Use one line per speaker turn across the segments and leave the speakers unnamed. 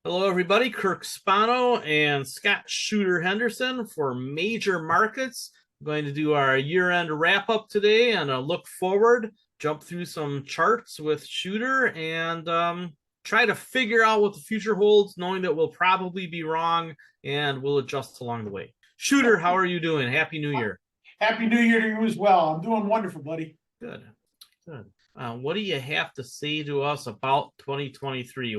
Hello, everybody. Kirk Spano and Scott Shooter Henderson for Major Markets. I'm going to do our year-end wrap-up today and a look forward, jump through some charts with Shooter, and try to figure out what the future holds, knowing that we'll probably be wrong and we'll adjust along the way. Shooter, how are you doing? Happy New Year.
Happy New Year to you as well. I'm doing wonderful, buddy.
Good. Good. What do you have to say to us about 2023?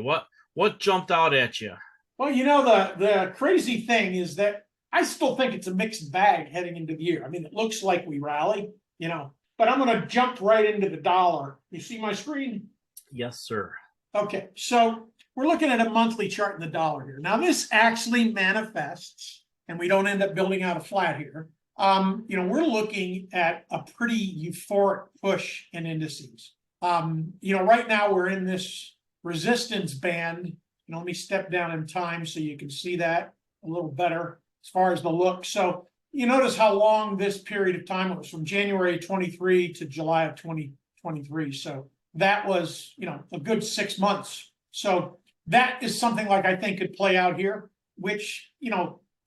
What jumped out at you?
Well, the crazy thing is that I still think it's a mixed bag heading into the year. I mean, it looks like we rally, but I'm going to jump right into the dollar. You see my screen?
Yes, sir.
Okay, so we're looking at a monthly chart in the dollar here. Now, this actually manifests, and we don't end up building out a flat here. We're looking at a pretty euphoric push in indices. Right now we're in this resistance band. Let me step down in time so you can see that a little better as far as the look. So you notice how long this period of time was, from January 23 to July of 2023. So that was, a good 6 months. So that is something like I think could play out here, which,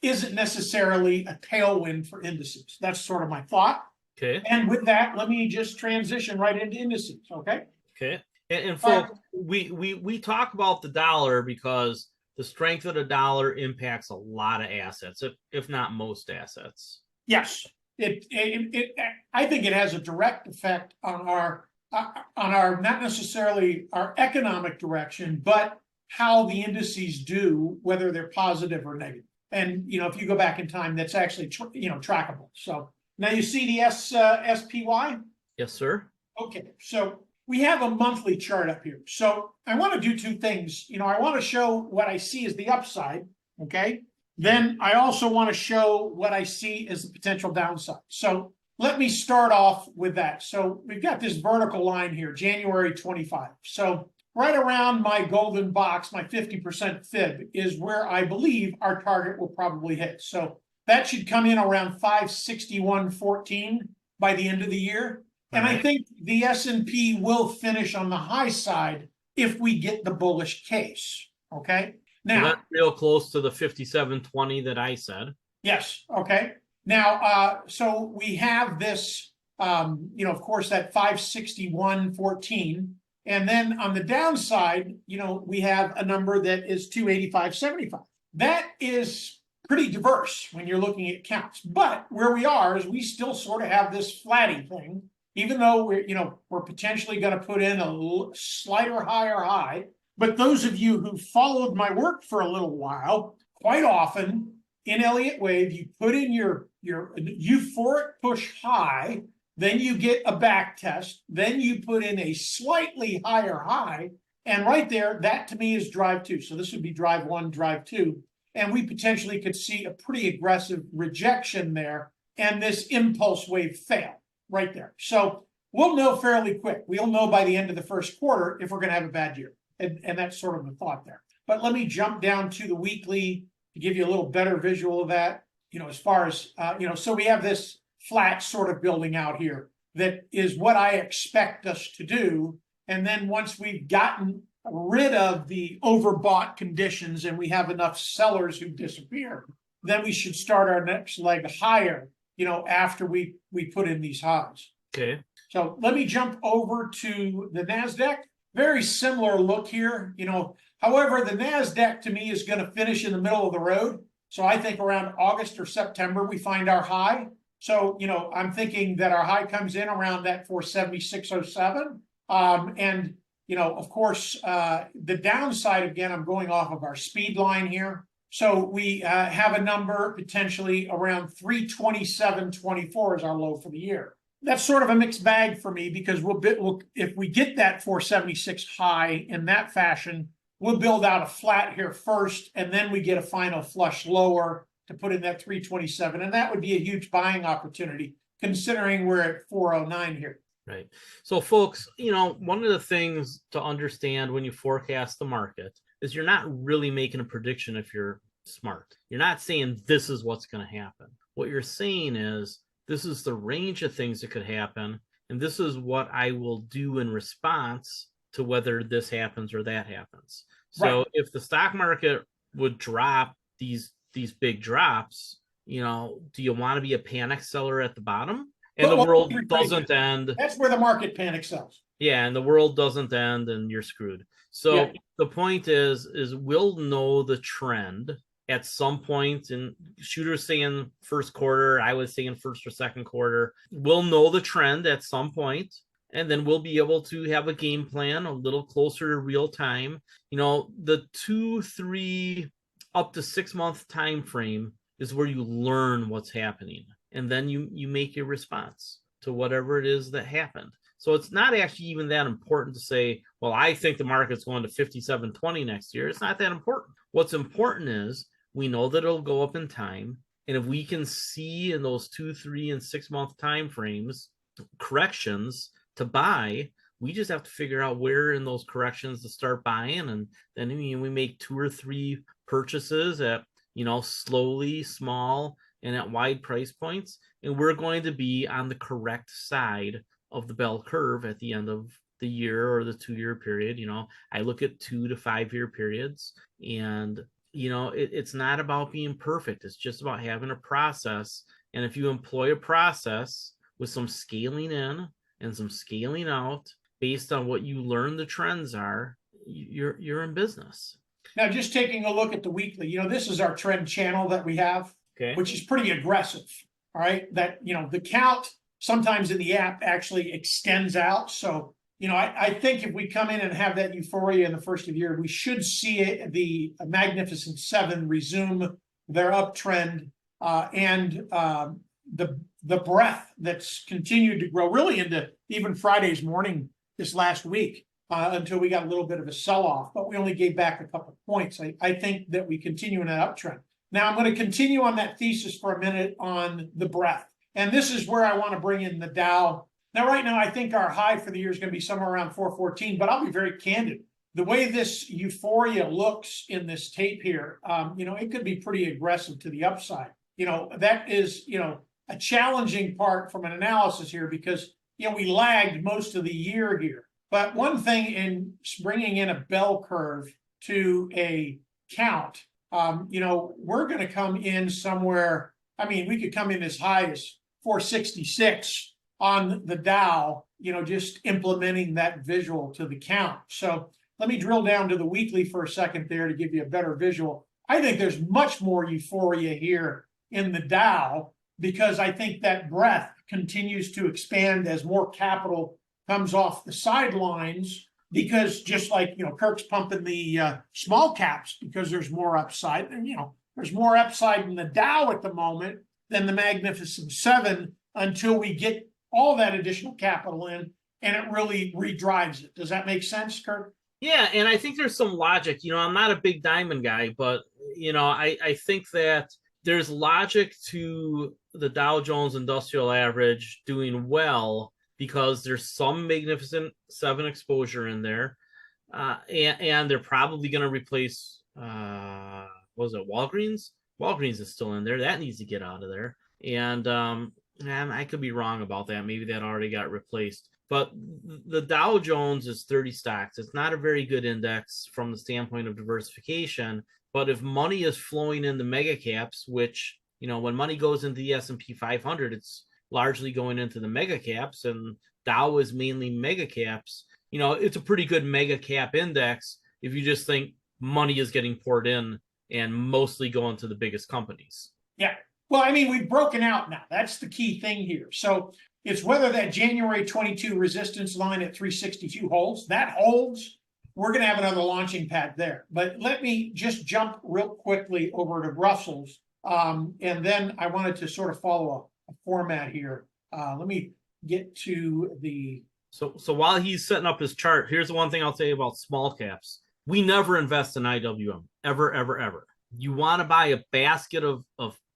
isn't necessarily a tailwind for indices. That's sort of my thought.
Okay.
And with that, let me just transition right into indices. Okay.
Okay. And folks, we talk about the dollar because the strength of the dollar impacts a lot of assets, if not most assets.
Yes, I think it has a direct effect on our not necessarily our economic direction, but how the indices do, whether they're positive or negative. And if you go back in time, that's actually trackable. So now you see the SPY.
Yes, sir.
Okay, so we have a monthly chart up here. So I want to do two things. I want to show what I see as the upside. Okay. Then I also want to show what I see as the potential downside. So let me start off with that. So we've got this vertical line here, January 25. So right around my golden box, my 50% fib, is where I believe our target will probably hit. So that should come in around 561.14 by the end of the year. And I think the S&P will finish on the high side if we get the bullish case. Okay. Now,
so that's real close to the 57.20 that I said.
Yes. Okay. Now, so we have this, of course, that 561.14. And then on the downside, we have a number that is 285.75. That is pretty diverse when you're looking at counts. But where we are is we still sort of have this flatty thing, even though we're potentially going to put in a slighter higher high. But those of you who followed my work for a little while, quite often in Elliott Wave, you put in your euphoric push high, then you get a back test, then you put in a slightly higher high, and right there, that to me is drive two. So this would be drive one, drive two. And we potentially could see a pretty aggressive rejection there and this impulse wave fail right there. So we'll know fairly quick. We'll know by the end of the first quarter if we're going to have a bad year. And that's sort of the thought there. But let me jump down to the weekly to give you a little better visual of that. As far as, so we have this flat sort of building out here that is what I expect us to do. And then once we've gotten rid of the overbought conditions and we have enough sellers who disappear, then we should start our next leg higher, after we put in these highs.
Okay.
So let me jump over to the NASDAQ. Very similar look here. However, the NASDAQ to me is going to finish in the middle of the road. So I think around August or September, we find our high. So, I'm thinking that our high comes in around that 476.07. And, of course, the downside, again, I'm going off of our speed line here. So we have a number potentially around 327.24 is our low for the year. That's sort of a mixed bag for me because if we get that 476 high in that fashion, we'll build out a flat here first, and then we get a final flush lower to put in that 327. And that would be a huge buying opportunity considering we're at 409 here.
Right. So folks, one of the things to understand when you forecast the market is you're not really making a prediction if you're smart. You're not saying this is what's going to happen. What you're saying is this is the range of things that could happen, and this is what I will do in response to whether this happens or that happens. So
Right.
if the stock market would drop these big drops, do you want to be a panic seller at the bottom? And
But
the
well, let
world
me rephrase that.
doesn't end.
That's where the market panic sells.
Yeah, and the world doesn't end and you're screwed.
Yeah.
So the point is we'll know the trend at some point, and Shooter's saying first quarter, I was saying first or second quarter. We'll know the trend at some point, and then we'll be able to have a game plan a little closer to real time. The 2, 3, up to 6 month time frame is where you learn what's happening, and then you make your response to whatever it is that happened. So it's not actually even that important to say, well, I think the market's going to 57.20 next year. It's not that important. What's important is we know that it'll go up in time. And if we can see in those 2, 3, and 6 month time frames corrections to buy, we just have to figure out where in those corrections to start buying. And then we make 2 or 3 purchases at, slowly, small, and at wide price points. And we're going to be on the correct side of the bell curve at the end of the year or the 2-year period. I look at 2 to 5 year periods, and it's not about being perfect. It's just about having a process. And if you employ a process with some scaling in and some scaling out based on what you learn the trends are, you're in business.
Now, just taking a look at the weekly, this is our trend channel that we have,
Okay.
which is pretty aggressive. All right. That, the count sometimes in the app actually extends out. So, I think if we come in and have that euphoria in the first of the year, we should see the Magnificent Seven resume their uptrend, and the breadth that's continued to grow really into even Friday's morning this last week, until we got a little bit of a sell-off, but we only gave back a couple of points. I think that we continue in that uptrend. Now I'm going to continue on that thesis for a minute on the breadth. And this is where I want to bring in the Dow. Now, right now, I think our high for the year is going to be somewhere around 414, but I'll be very candid. The way this euphoria looks in this tape here, it could be pretty aggressive to the upside. That is, a challenging part from an analysis here because, we lagged most of the year here. But one thing in bringing in a bell curve to a count, we're going to come in somewhere. I mean, we could come in as high as 466 on the Dow, just implementing that visual to the count. So let me drill down to the weekly for a second there to give you a better visual. I think there's much more euphoria here in the Dow because I think that breadth continues to expand as more capital comes off the sidelines, because just like, Kirk's pumping the small caps because there's more upside, and, there's more upside in the Dow at the moment than the Magnificent Seven until we get all that additional capital in and it really redrives it. Does that make sense, Kirk?
Yeah, and I think there's some logic. I'm not a big diamond guy, but, I think that there's logic to the Dow Jones Industrial Average doing well because there's some Magnificent Seven exposure in there. And they're probably going to replace, what was it, Walgreens? Walgreens is still in there. That needs to get out of there. And I could be wrong about that. Maybe that already got replaced. But the Dow Jones is 30 stocks. It's not a very good index from the standpoint of diversification. But if money is flowing into mega caps, which, when money goes into the S&P 500, it's largely going into the mega caps, and Dow is mainly mega caps. It's a pretty good mega cap index if you just think money is getting poured in and mostly going to the biggest companies.
Yeah. Well, I mean, we've broken out now. That's the key thing here. So it's whether that January 22 resistance line at 362 holds. That holds. We're going to have another launching pad there. But let me just jump real quickly over to Brussels. And then I wanted to sort of follow a format here. Let me get to the...
So while he's setting up his chart, here's the one thing I'll tell you about small caps. We never invest in IWM, ever, ever, ever. You want to buy a basket of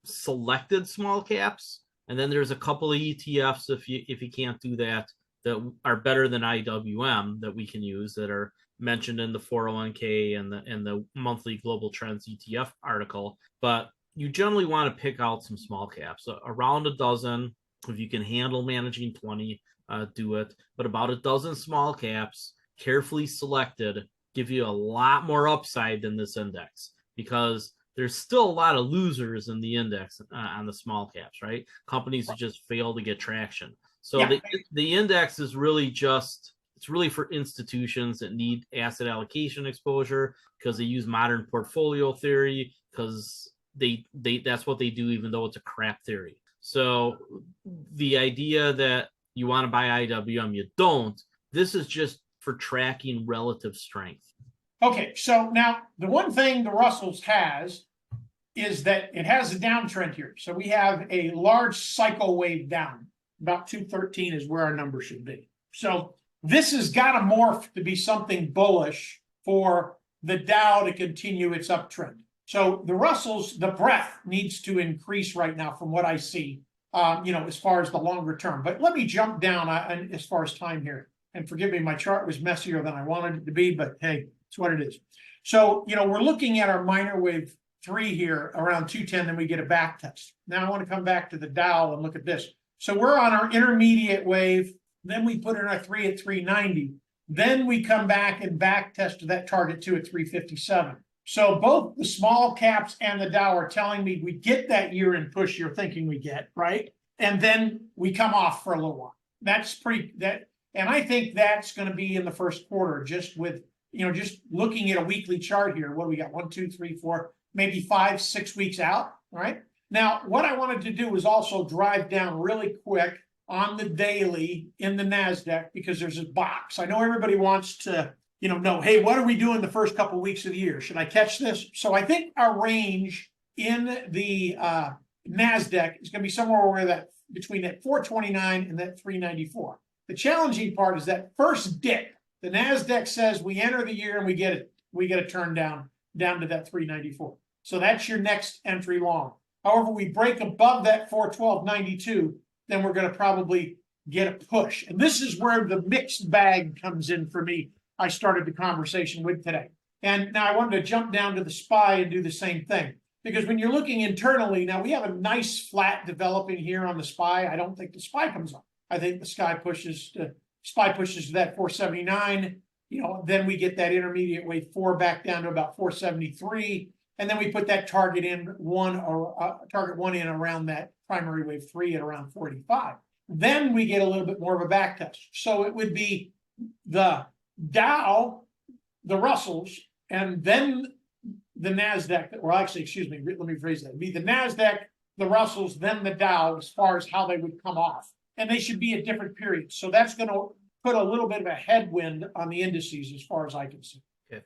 selected small caps, and then there's a couple of ETFs if you can't do that are better than IWM that we can use, that are mentioned in the 401k and the monthly global trends ETF article. But you generally want to pick out some small caps, around a dozen. If you can handle managing 20, do it. But about a dozen small caps, carefully selected, give you a lot more upside than this index, because there's still a lot of losers in the index on the small caps, right? Companies that just fail to get traction. So
Yeah.
the index is really just, it's really for institutions that need asset allocation exposure, because they use modern portfolio theory, because they that's what they do, even though it's a crap theory. So the idea that you want to buy IWM, you don't. This is just for tracking relative strength.
Okay, so now the one thing the Russells has is that it has a downtrend here. So we have a large cycle wave down. About 213 is where our number should be. So this has got to morph to be something bullish for the Dow to continue its uptrend. So the Russells, the breadth needs to increase right now from what I see, as far as the longer term. But let me jump down as far as time here. And forgive me, my chart was messier than I wanted it to be, but hey, it's what it is. So, we're looking at our minor wave 3 here around 210, then we get a back test. Now I want to come back to the Dow and look at this. So we're on our intermediate wave, then we put in our 3 at 390. Then we come back and back test to that target 2 at 357. So both the small caps and the Dow are telling me we get that year-end push you're thinking we get, right? And then we come off for a little while. And I think that's going to be in the first quarter, just with, just looking at a weekly chart here. What do we got? 1, 2, 3, 4, maybe 5, 6 weeks out. All right. Now, what I wanted to do was also drive down really quick on the daily in the NASDAQ, because there's a box. I know everybody wants to, know, hey, what are we doing the first couple of weeks of the year? Should I catch this? So I think our range in the NASDAQ is going to be somewhere where between that 429 and that 394. The challenging part is that first dip. The NASDAQ says we enter the year and we get a turn down to that 394. So that's your next entry long. However, we break above that 412.92, then we're going to probably get a push. And this is where the mixed bag comes in for me. I started the conversation with today. And now I wanted to jump down to the SPY and do the same thing. Because when you're looking internally, now we have a nice flat developing here on the SPY. I don't think the SPY comes up. I think the SPY pushes to that 479. Then we get that intermediate wave 4 back down to about 473. And then we put that target one in around that primary wave 3 at around 45. Then we get a little bit more of a back test. So it would be the Dow, the Russells, and then the NASDAQ, or actually, excuse me, let me phrase that. It'd be the NASDAQ, the Russells, then the Dow, as far as how they would come off. And they should be at different periods. So that's going to put a little bit of a headwind on the indices as far as I can see.
Okay.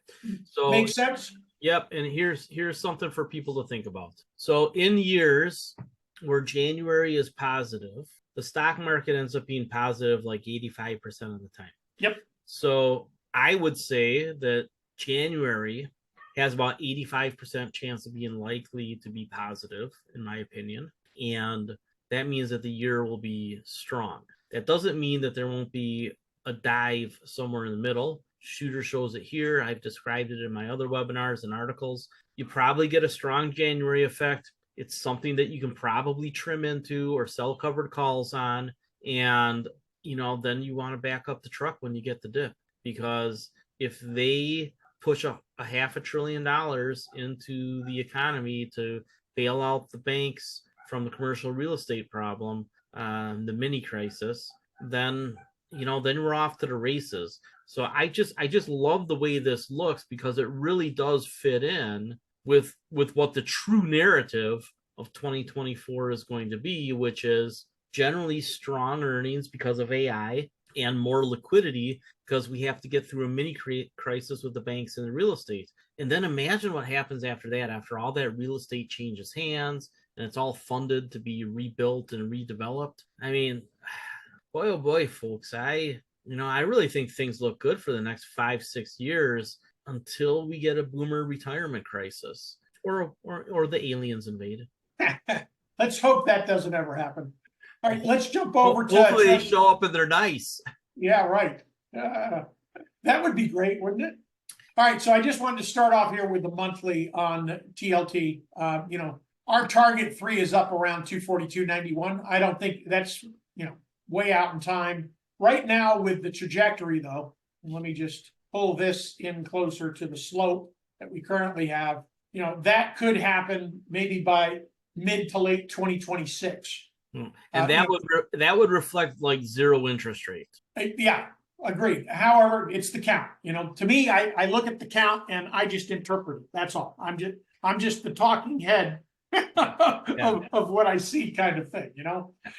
So
makes sense?
Yep. And here's something for people to think about. So in years where January is positive, the stock market ends up being positive like 85% of the time.
Yep.
So I would say that January has about 85% chance of being likely to be positive, in my opinion. And that means that the year will be strong. That doesn't mean that there won't be a dive somewhere in the middle. Shooter shows it here. I've described it in my other webinars and articles. You probably get a strong January effect. It's something that you can probably trim into or sell covered calls on. And, then you want to back up the truck when you get the dip. Because if they push a $500 billion into the economy to bail out the banks from the commercial real estate problem, the mini crisis, then we're off to the races. So I just love the way this looks, because it really does fit in with what the true narrative of 2024 is going to be, which is generally strong earnings because of AI and more liquidity because we have to get through a mini crisis with the banks and the real estate. And then imagine what happens after that, after all that real estate changes hands and it's all funded to be rebuilt and redeveloped. I mean, boy, oh boy, folks, I really think things look good for the next 5-6 years until we get a boomer retirement crisis or the aliens invade.
Let's hope that doesn't ever happen. All right, let's jump over to...
Hopefully they show up and they're nice.
Yeah, right. That would be great, wouldn't it? All right, so I just wanted to start off here with the monthly on TLT. Our target 3 is up around 242.91. I don't think that's, way out in time. Right now with the trajectory, though, let me just pull this in closer to the slope that we currently have, that could happen maybe by mid to late 2026.
And that would reflect like zero interest rate.
Yeah, agreed. However, it's the count. To me, I look at the count and I just interpret it. That's all. I'm just the talking head of what I see, kind of thing.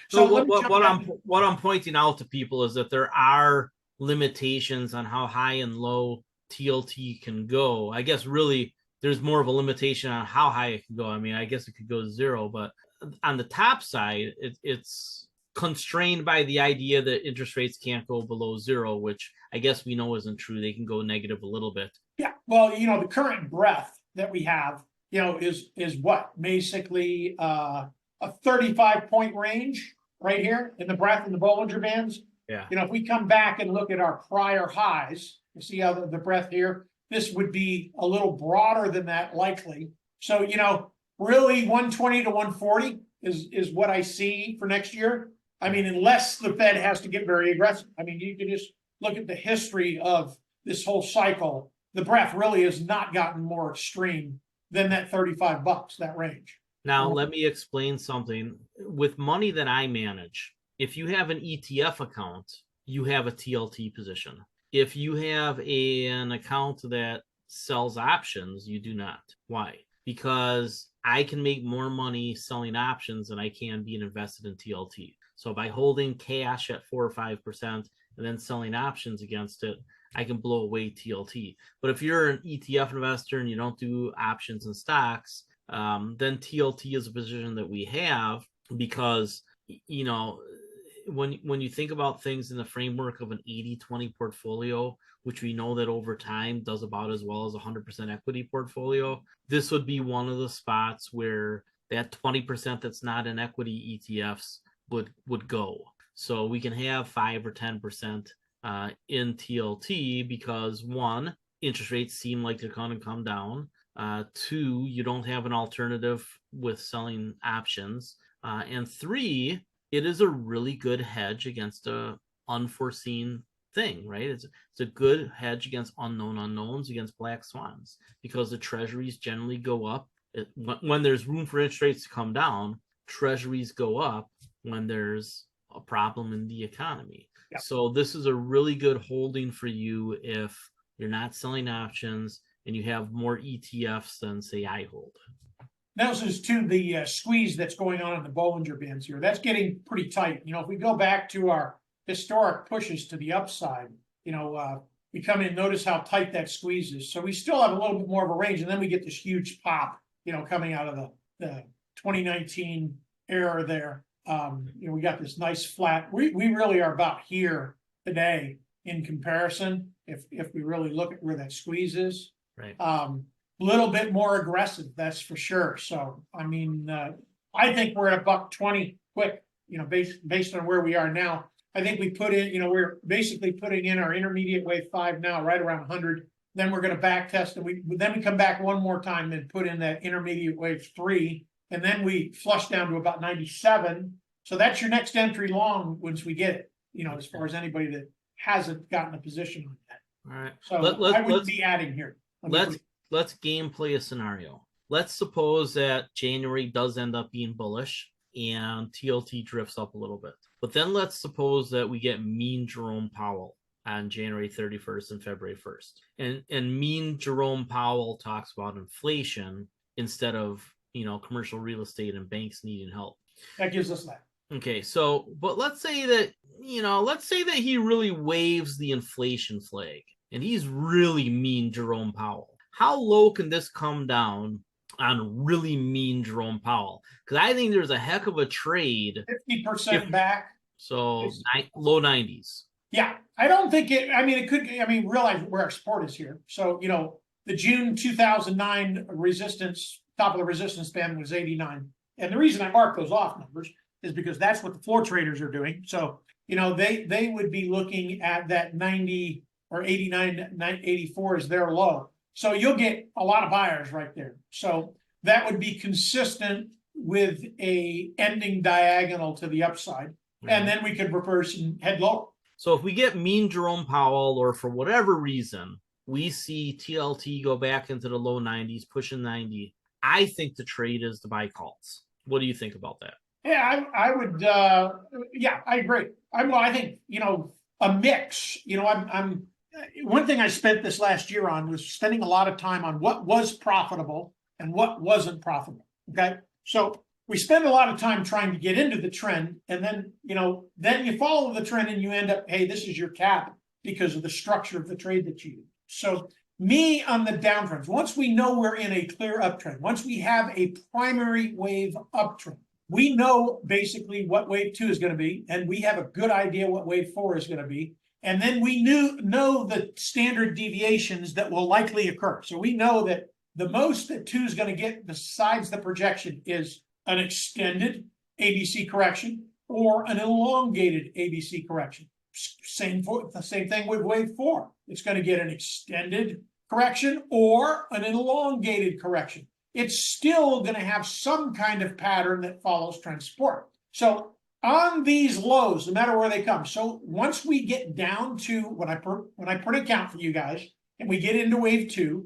So what I'm pointing out to people is that there are limitations on how high and low TLT can go. I guess really there's more of a limitation on how high it can go. I mean, I guess it could go to zero, but on the top side, it's constrained by the idea that interest rates can't go below zero, which I guess we know isn't true. They can go negative a little bit.
Yeah, well, the current breadth that we have, is what? Basically a 35-point range right here in the breadth in the Bollinger Bands.
Yeah.
If we come back and look at our prior highs, you see how the breadth here, this would be a little broader than that likely. So, really 120 to 140 is what I see for next year. I mean, unless the Fed has to get very aggressive. I mean, you can just look at the history of this whole cycle. The breadth really has not gotten more extreme than that $35, that range.
Now, let me explain something. With money that I manage, if you have an ETF account, you have a TLT position. If you have an account that sells options, you do not. Why? Because I can make more money selling options than I can being invested in TLT. So by holding cash at 4 or 5% and then selling options against it, I can blow away TLT. But if you're an ETF investor and you don't do options and stocks, then TLT is a position that we have because, when you think about things in the framework of an 80-20 portfolio, which we know that over time does about as well as a 100% equity portfolio, this would be one of the spots where that 20% that's not in equity ETFs would go. So we can have 5 or 10% in TLT because, one, interest rates seem like they're going to come down. Two, you don't have an alternative with selling options. And three, it is a really good hedge against a unforeseen thing, right? It's a good hedge against unknown unknowns, against black swans, because the treasuries generally go up. When there's room for interest rates to come down, treasuries go up when there's a problem in the economy. Yeah. So this is a really good holding for you if you're not selling options and you have more ETFs than, say, I hold.
Now, this is to the squeeze that's going on in the Bollinger Bands here. That's getting pretty tight. If we go back to our historic pushes to the upside, we come in, notice how tight that squeeze is. So we still have a little bit more of a range, and then we get this huge pop, coming out of the 2019 era there. We got this nice flat. We really are about here today in comparison. If we really look at where that squeeze is,
right.
Little bit more aggressive, that's for sure. So, I mean, I think we're at $120 quick, based on where we are now. I think we put in, we're basically putting in our intermediate wave 5 now, right around 100. Then we're going to back test, and then we come back one more time and put in that intermediate wave 3, and then we flush down to about 97. So that's your next entry long once we get it, as far as anybody that hasn't gotten a position on that.
All right.
So I wouldn't be adding here.
Let's game play a scenario. Let's suppose that January does end up being bullish and TLT drifts up a little bit. But then let's suppose that we get mean Jerome Powell on January 31st and February 1st. And mean Jerome Powell talks about inflation instead of, commercial real estate and banks needing help.
That gives us that.
Okay, so, but let's say that he really waves the inflation flag and he's really mean Jerome Powell. How low can this come down on really mean Jerome Powell? Because I think there's a heck of a trade.
50% back.
So low 90s.
Yeah, I don't think it. I mean, it could. I mean, realize where our support is here. So the June 2009 resistance, top of the resistance band was 89, and the reason I mark those off numbers is because that's what the floor traders are doing. So they would be looking at that 90 or 89, 84 as their low. So you'll get a lot of buyers right there. So that would be consistent with a ending diagonal to the upside. Mm-hmm. And then we could reverse and head lower.
So if we get mean Jerome Powell, or for whatever reason, we see TLT go back into the low 90s, pushing 90. I think the trade is to buy calls. What do you think about that?
Yeah, I would. Yeah, I agree. I think a mix. I'm one thing I spent this last year on was spending a lot of time on what was profitable and what wasn't profitable. Okay, so we spend a lot of time trying to get into the trend, and then you follow the trend and you end up, hey, this is your cap because of the structure of the trade that you use. So me on the downtrends, once we know we're in a clear uptrend, once we have a primary wave uptrend, we know basically what wave 2 is going to be, and we have a good idea what wave 4 is going to be. And then we know the standard deviations that will likely occur. So we know that the most that 2 is going to get besides the projection is an extended ABC correction or an elongated ABC correction. Same thing with wave 4. It's going to get an extended correction or an elongated correction. It's still going to have some kind of pattern that follows trend support. So on these lows, no matter where they come, so once we get down to when I put a count for you guys and we get into wave 2,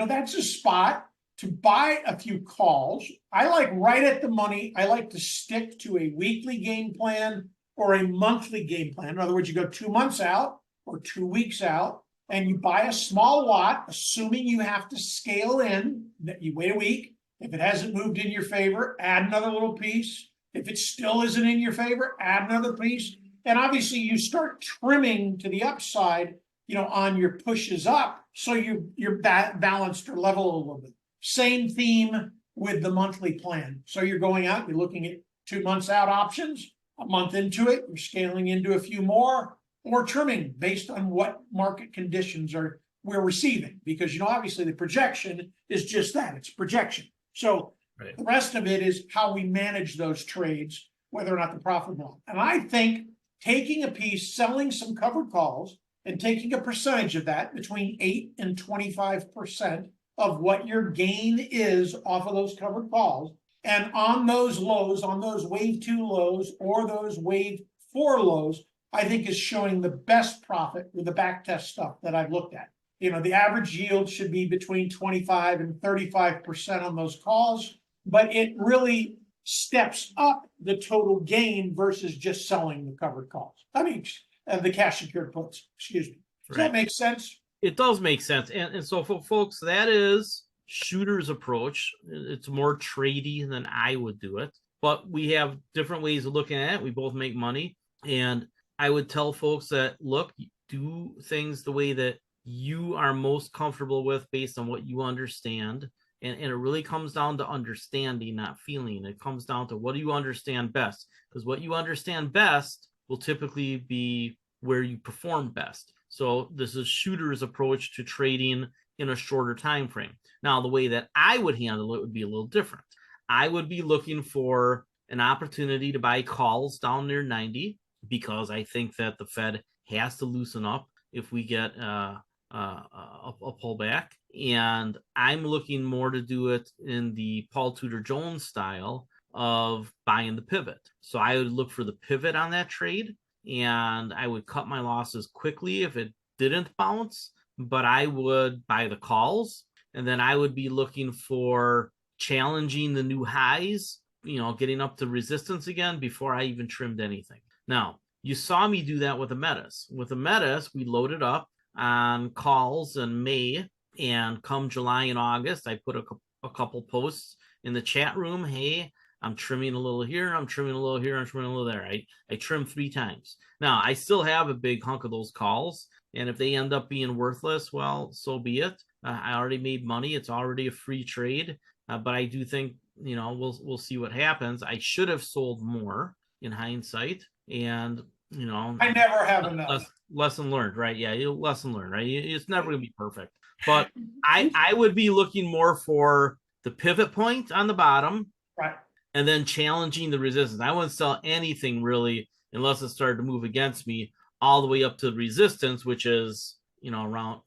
that's a spot to buy a few calls. I like right at the money. I like to stick to a weekly game plan or a monthly game plan. In other words, you go 2 months out or 2 weeks out, and you buy a small lot, assuming you have to scale in, that you wait a week. If it hasn't moved in your favor, add another little piece. If it still isn't in your favor, add another piece. And obviously you start trimming to the upside, on your pushes up, so you're balanced or level a little bit. Same theme with the monthly plan. So you're going out, you're looking at 2 months out options, a month into it, you're scaling into a few more, or trimming based on what market conditions we're receiving. Because, obviously the projection is just that, it's projection. So right. The rest of it is how we manage those trades, whether or not they're profitable. And I think taking a piece, selling some covered calls, and taking a percentage of that, between 8 and 25% of what your gain is off of those covered calls, and on those lows, on those wave 2 lows or those wave 4 lows, I think is showing the best profit with the backtest stuff that I've looked at. The average yield should be between 25 and 35% on those calls, but it really steps up the total gain versus just selling the covered calls. I mean, the cash secured puts, excuse me. Does that make sense?
It does make sense. And so for folks, that is Shooter's approach. It's more tradey than I would do it, but we have different ways of looking at it. We both make money. And I would tell folks that, look, do things the way that you are most comfortable with based on what you understand. And it really comes down to understanding, not feeling. It comes down to what do you understand best? Because what you understand best will typically be where you perform best. So this is Shooter's approach to trading in a shorter time frame. Now, the way that I would handle it would be a little different. I would be looking for an opportunity to buy calls down near 90, because I think that the Fed has to loosen up if we get a pullback. And I'm looking more to do it in the Paul Tudor Jones style of buying the pivot. So I would look for the pivot on that trade, and I would cut my losses quickly if it didn't bounce, but I would buy the calls, and then I would be looking for challenging the new highs, getting up to resistance again before I even trimmed anything. Now, you saw me do that with the Metas. With the Metas, we loaded up on calls in May, and come July and August, I put a couple posts in the chat room. Hey, I'm trimming a little here, I'm trimming a little here, I'm trimming a little there. I trimmed 3 times. Now, I still have a big hunk of those calls, and if they end up being worthless, well, so be it. I already made money. It's already a free trade, but I do think, we'll see what happens. I should have sold more in hindsight, and
I never have enough.
Lesson learned, right? Yeah, lesson learned, right? It's never going to be perfect, but I would be looking more for the pivot point on the bottom,
right,
and then challenging the resistance. I wouldn't sell anything really unless it started to move against me all the way up to the resistance, which is around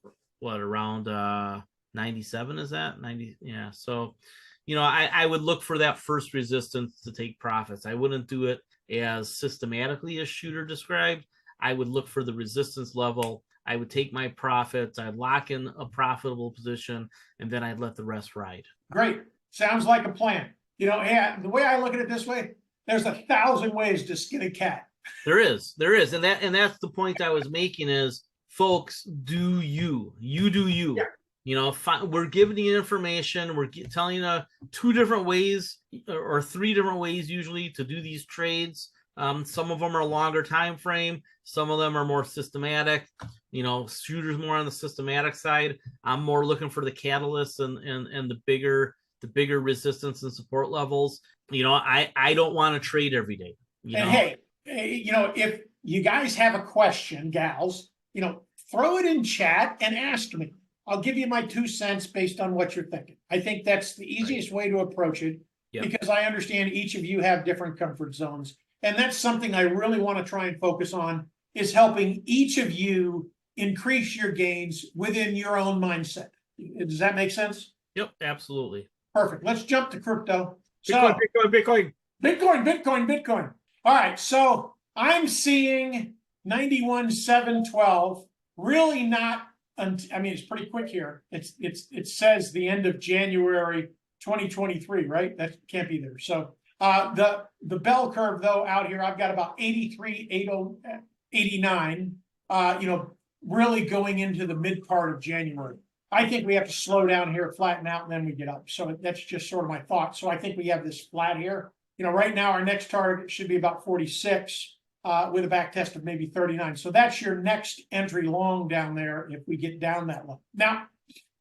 97. Is that 90? Yeah. So I would look for that first resistance to take profits. I wouldn't do it as systematically as Shooter described. I would look for the resistance level. I would take my profits, I'd lock in a profitable position, and then I'd let the rest ride.
Great. Sounds like a plan. You know, yeah, the way I look at it this way, there's 1,000 ways to skin a cat.
There is, and that's the point I was making is, folks, do you do you.
Yeah.
You know, we're giving you information. We're telling you 2 different ways or 3 different ways usually to do these trades. Some of them are longer time frame. Some of them are more systematic. You know, Shooter's more on the systematic side. I'm more looking for the catalysts and the bigger resistance and support levels. You know, I don't want to trade every day.
And hey, you know, if you guys have a question, gals, you know, throw it in chat and ask me. I'll give you my 2 cents based on what you're thinking. I think that's the easiest way to approach it, because I understand each of you have different comfort zones. And that's something I really want to try and focus on, is helping each of you increase your gains within your own mindset. Does that make sense?
Yep, absolutely.
Perfect. Let's jump to crypto.
Bitcoin.
All right, so I'm seeing 91,712. Really not. I mean, it's pretty quick here. It says the end of January 2023, right? That can't be there. So the bell curve though out here, I've got about 89. You know, really going into the mid part of January. I think we have to slow down here, flatten out, and then we get up. So that's just sort of my thought. So I think we have this flat here. You know, right now our next target should be about 46. With a back test of maybe 39. So that's your next entry long down there if we get down that low. Now,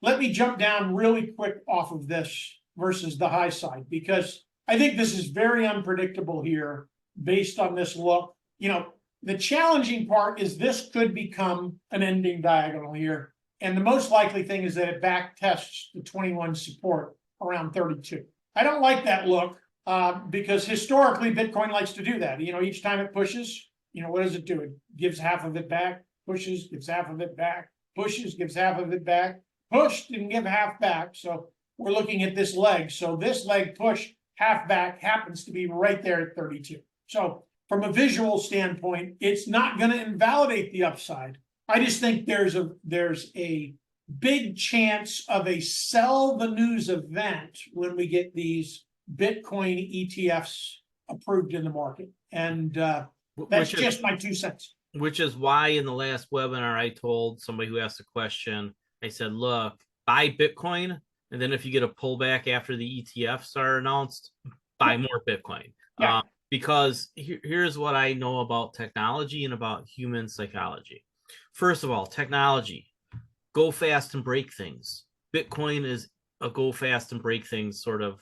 let me jump down really quick off of this versus the high side, because I think this is very unpredictable here based on this look. You know, the challenging part is this could become an ending diagonal here. And the most likely thing is that it back tests the 21 support around 32. I don't like that look. Because historically, Bitcoin likes to do that. You know, each time it pushes, you know, what does it do? It gives half of it back, pushes, gives half of it back, pushes, gives half of it back, pushed and give half back. So we're looking at this leg. So this leg push, half back happens to be right there at 32. So from a visual standpoint, it's not going to invalidate the upside. I just think there's a big chance of a sell the news event when we get these Bitcoin ETFs approved in the market. And that's just my 2 cents.
Which is why in the last webinar, I told somebody who asked a question, I said, look, buy Bitcoin. And then if you get a pullback after the ETFs are announced, buy more Bitcoin.
Yeah.
Because here's what I know about technology and about human psychology. First of all, technology, go fast and break things. Bitcoin is a go fast and break things sort of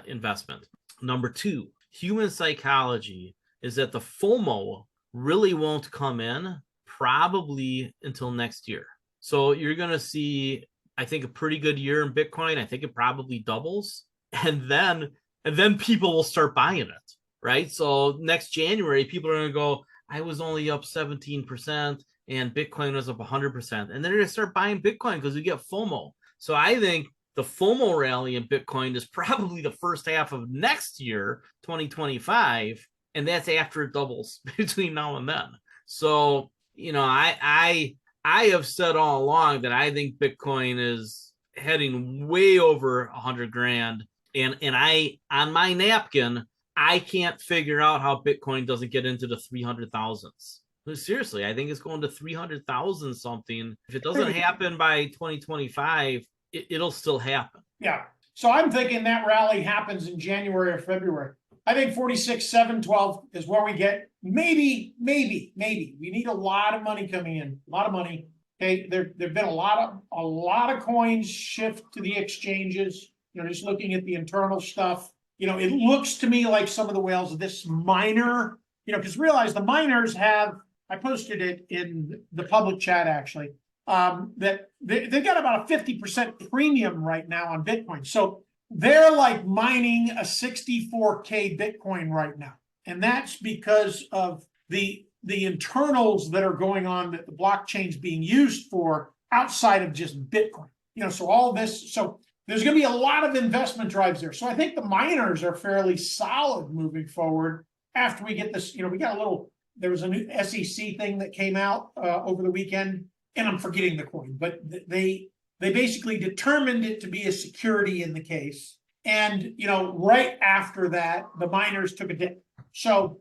investment. Number 2, human psychology is that the FOMO really won't come in probably until next year. So you're going to see, I think, a pretty good year in Bitcoin. I think it probably doubles, and then people will start buying it, right? So next January, people are going to go, I was only up 17% and Bitcoin was up 100%, and then they're going to start buying Bitcoin because we get FOMO. So I think the FOMO rally in Bitcoin is probably the first half of next year, 2025, and that's after it doubles between now and then. So, you know, I have said all along that I think Bitcoin is heading way over 100 grand, and I, on my napkin, I can't figure out how Bitcoin doesn't get into the 300,000s. Seriously, I think it's going to 300,000 something. If it doesn't happen by 2025, it'll still happen.
Yeah. So I'm thinking that rally happens in January or February. I think 46,712 is where we get maybe. We need a lot of money coming in, a lot of money. Okay, there've been a lot of coins shift to the exchanges. You know, just looking at the internal stuff. You know, it looks to me like some of the whales, this miner. You know, because realize the miners have. I posted it in the public chat actually. That they've got about a 50% premium right now on Bitcoin. So they're like mining a 64K Bitcoin right now. And that's because of the internals that are going on that the blockchain's being used for outside of just Bitcoin. You know, so all this, so there's going to be a lot of investment drives there. So I think the miners are fairly solid moving forward after we get this, you know, we got there was a new SEC thing that came out over the weekend. and I'm forgetting the coin, but they basically determined it to be a security in the case. And, right after that, the miners took a dip. So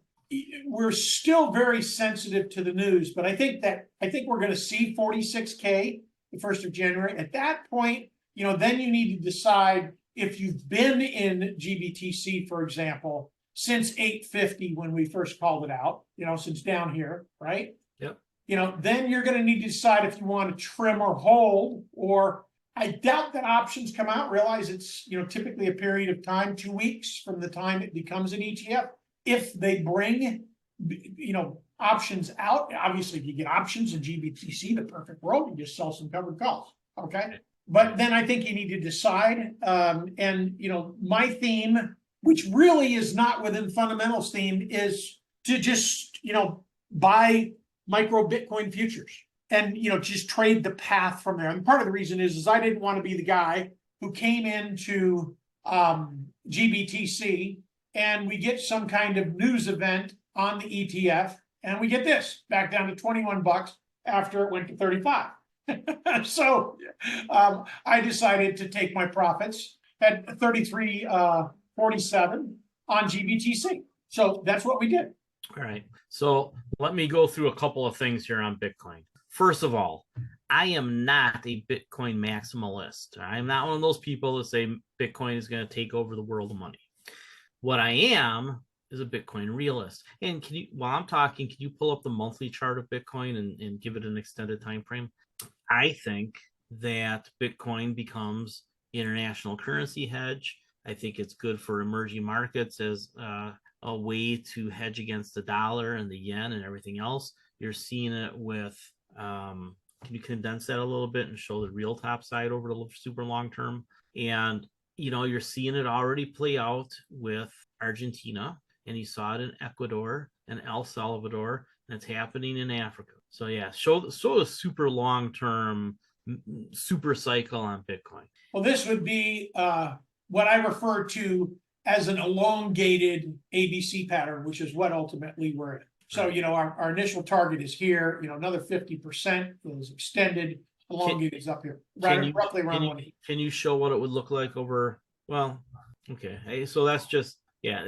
we're still very sensitive to the news, but I think we're going to see 46K the 1st of January. At that point, then you need to decide if you've been in GBTC, for example, since 850 when we first called it out, since down here, right?
Yep.
Then you're going to need to decide if you want to trim or hold, or I doubt that options come out. Realize it's, typically a period of time, 2 weeks from the time it becomes an ETF. If they bring, options out, obviously if you get options in GBTC, the perfect world, you just sell some covered calls, okay? But then I think you need to decide, and, my theme, which really is not within fundamentals theme, is to just, buy micro Bitcoin futures and, just trade the path from there. And part of the reason is I didn't want to be the guy who came into GBTC and we get some kind of news event on the ETF and we get this back down to 21 bucks after it went to 35. So I decided to take my profits at 33.47 on GBTC. So that's what we did.
All right. So let me go through a couple of things here on Bitcoin. First of all, I am not a Bitcoin maximalist. I'm not one of those people that say Bitcoin is going to take over the world of money. What I am is a Bitcoin realist. And while I'm talking, can you pull up the monthly chart of Bitcoin and give it an extended time frame? I think that Bitcoin becomes international currency hedge. I think it's good for emerging markets as a way to hedge against the dollar and the yen and everything else. You're seeing it with, can you condense that a little bit and show the real top side over the super long term? And, you're seeing it already play out with Argentina, and you saw it in Ecuador and El Salvador, and it's happening in Africa. So yeah, show a super long-term super cycle on Bitcoin.
Well, this would be what I refer to as an elongated ABC pattern, which is what ultimately we're in. So, our initial target is here, another 50% is extended, elongated is up here, roughly around 180.
Can you show what it would look like over, well, okay. So that's just, yeah,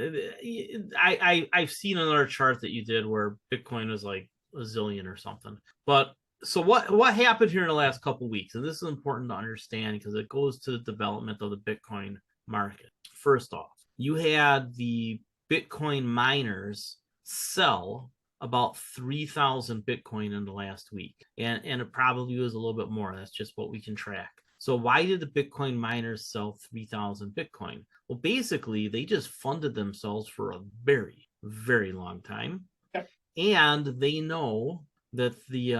I've seen another chart that you did where Bitcoin was like a zillion or something. But so what happened here in the last couple of weeks? And this is important to understand because it goes to the development of the Bitcoin market. First off, you had the Bitcoin miners sell about 3,000 Bitcoin in the last week. And it probably was a little bit more. That's just what we can track. So why did the Bitcoin miners sell 3,000 Bitcoin? Well, basically, they just funded themselves for a very, very long time.
Yep.
And they know that the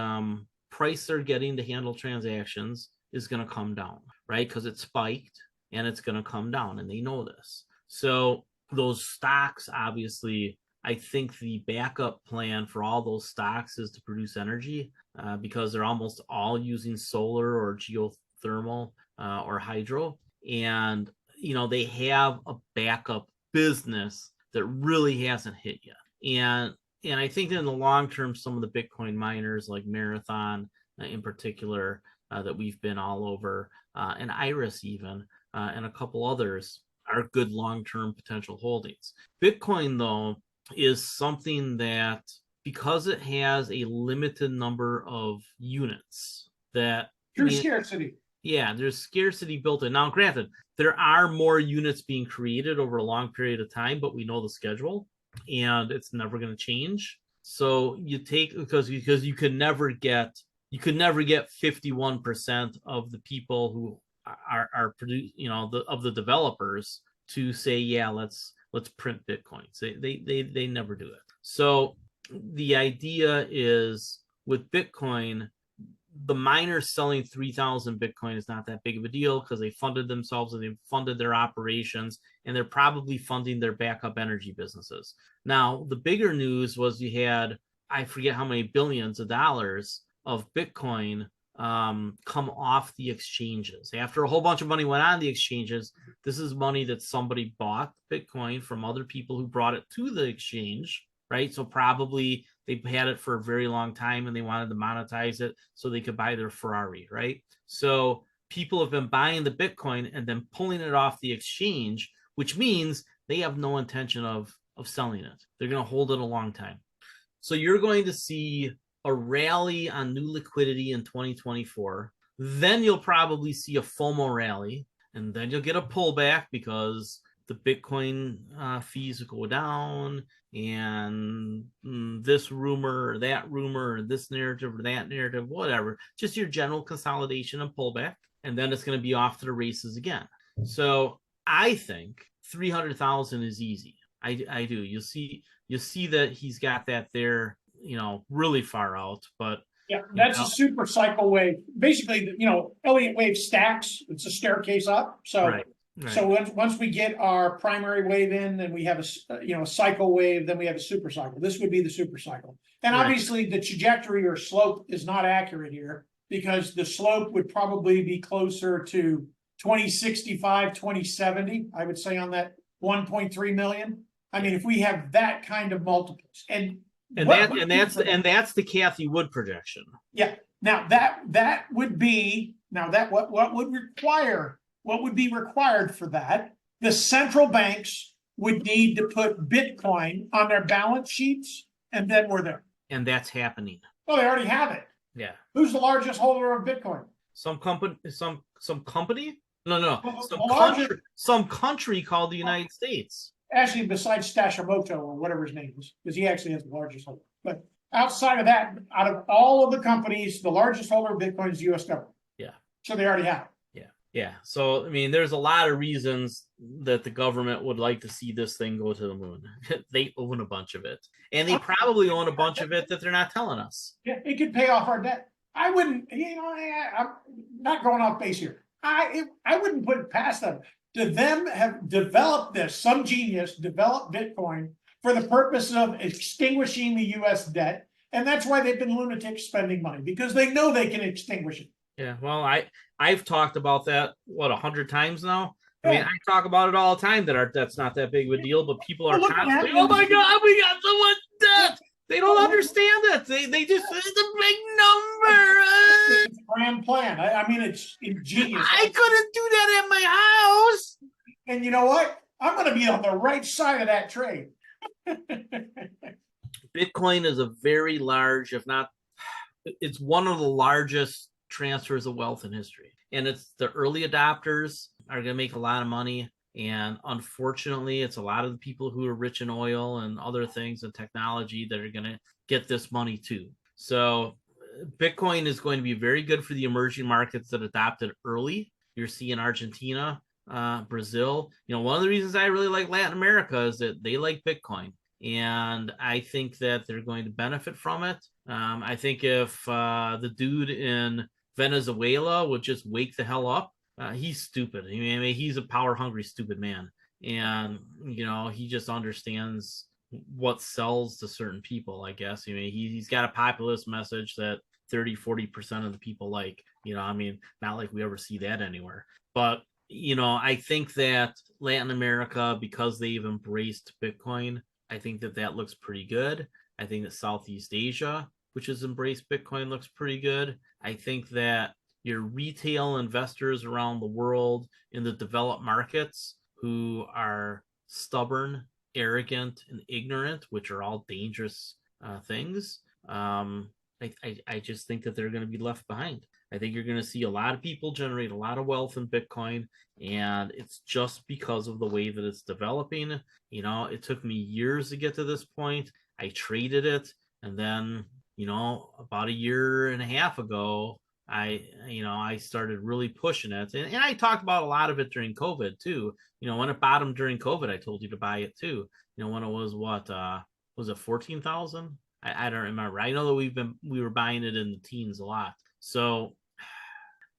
price they're getting to handle transactions is going to come down, right? Because it spiked and it's going to come down, and they know this. So those stocks, obviously, I think the backup plan for all those stocks is to produce energy because they're almost all using solar or geothermal or hydro. And, they have a backup business that really hasn't hit yet. And I think that in the long term, some of the Bitcoin miners like Marathon in particular that we've been all over, and Iris even, and a couple others are good long-term potential holdings. Bitcoin, though, is something that, because it has a limited number of units, that
there's scarcity.
Yeah, there's scarcity built in. Now, granted, there are more units being created over a long period of time, but we know the schedule, and it's never going to change. So you take because you could never get 51% of the people who are of the developers to say, yeah, let's print Bitcoin. So they never do it. So the idea is with Bitcoin, the miners selling 3,000 Bitcoin is not that big of a deal because they funded themselves and they funded their operations, and they're probably funding their backup energy businesses. Now, the bigger news was you had, I forget how many billions of dollars of Bitcoin come off the exchanges. After a whole bunch of money went on the exchanges, this is money that somebody bought Bitcoin from other people who brought it to the exchange, right? So probably They've had it for a very long time and they wanted to monetize it so they could buy their Ferrari, right? So people have been buying the Bitcoin and then pulling it off the exchange, which means they have no intention of selling it. They're going to hold it a long time. So you're going to see a rally on new liquidity in 2024. Then you'll probably see a FOMO rally, and then you'll get a pullback because the Bitcoin fees go down, and this rumor or that rumor, or this narrative or that narrative, whatever, just your general consolidation and pullback, and then it's going to be off to the races again. So I think 300,000 is easy. I do. You'll see that he's got that there, really far out, but
yeah, that's a super cycle wave. Basically, Elliott wave stacks. It's a staircase up. So,
right.
So once we get our primary wave in, then we have a cycle wave. Then we have a super cycle. This would be the super cycle. And obviously, the trajectory or slope is not accurate here because the slope would probably be closer to 2065, 2070. I would say on that 1.3 million. I mean, if we have that kind of multiples, and
that's the Cathie Wood projection.
Yeah. Now that would be what would be required for that? The central banks would need to put Bitcoin on their balance sheets, and then we're there.
And that's happening.
Well, they already have it.
Yeah.
Who's the largest holder of Bitcoin?
Some company. No.
Well,
some country called the United States.
Actually, besides Stashomoto or whatever his name is, because he actually has the largest holder. But outside of that, out of all of the companies, the largest holder of Bitcoin is the U.S. government.
Yeah.
So they already have it.
Yeah. So, I mean, there's a lot of reasons that the government would like to see this thing go to the moon. They own a bunch of it. And they probably own a bunch of it that they're not telling us.
Yeah, it could pay off our debt. I wouldn't, I'm not going off base here. I wouldn't put it past them. To them have developed this, some genius developed Bitcoin for the purpose of extinguishing the U.S. debt. And that's why they've been lunatics spending money, because they know they can extinguish it.
Yeah, well, I've talked about that, 100 times now? I mean, I talk about it all the time that our debt's not that big of a deal, but people are constantly, oh my God, we got so much debt. They don't understand that. They just, it's a big number.
It's a grand plan. I mean, it's ingenious.
I couldn't do that at my house.
And you know what? I'm going to be on the right side of that trade.
Bitcoin is a very large, if not, it's one of the largest transfers of wealth in history. And it's the early adopters are going to make a lot of money. And unfortunately, it's a lot of the people who are rich in oil and other things and technology that are going to get this money too. So Bitcoin is going to be very good for the emerging markets that adopted early. You're seeing Argentina, Brazil. One of the reasons I really like Latin America is that they like Bitcoin. And I think that they're going to benefit from it. I think if the dude in Venezuela would just wake the hell up, he's stupid. I mean, he's a power-hungry, stupid man. And, he just understands what sells to certain people, I guess. I mean, he's got a populist message that 30-40% of the people like. I mean, not like we ever see that anywhere. But, I think that Latin America, because they've embraced Bitcoin, I think that looks pretty good. I think that Southeast Asia, which has embraced Bitcoin, looks pretty good. I think that your retail investors around the world in the developed markets who are stubborn, arrogant, and ignorant, which are all dangerous things, I just think that they're going to be left behind. I think you're going to see a lot of people generate a lot of wealth in Bitcoin, and it's just because of the way that it's developing. It took me years to get to this point. I traded it, and then, about a year and a half ago, I started really pushing it. And I talked about a lot of it during COVID too. When it bottomed during COVID, I told you to buy it too. When it was was it 14,000? I don't remember. I know that we were buying it in the teens a lot. So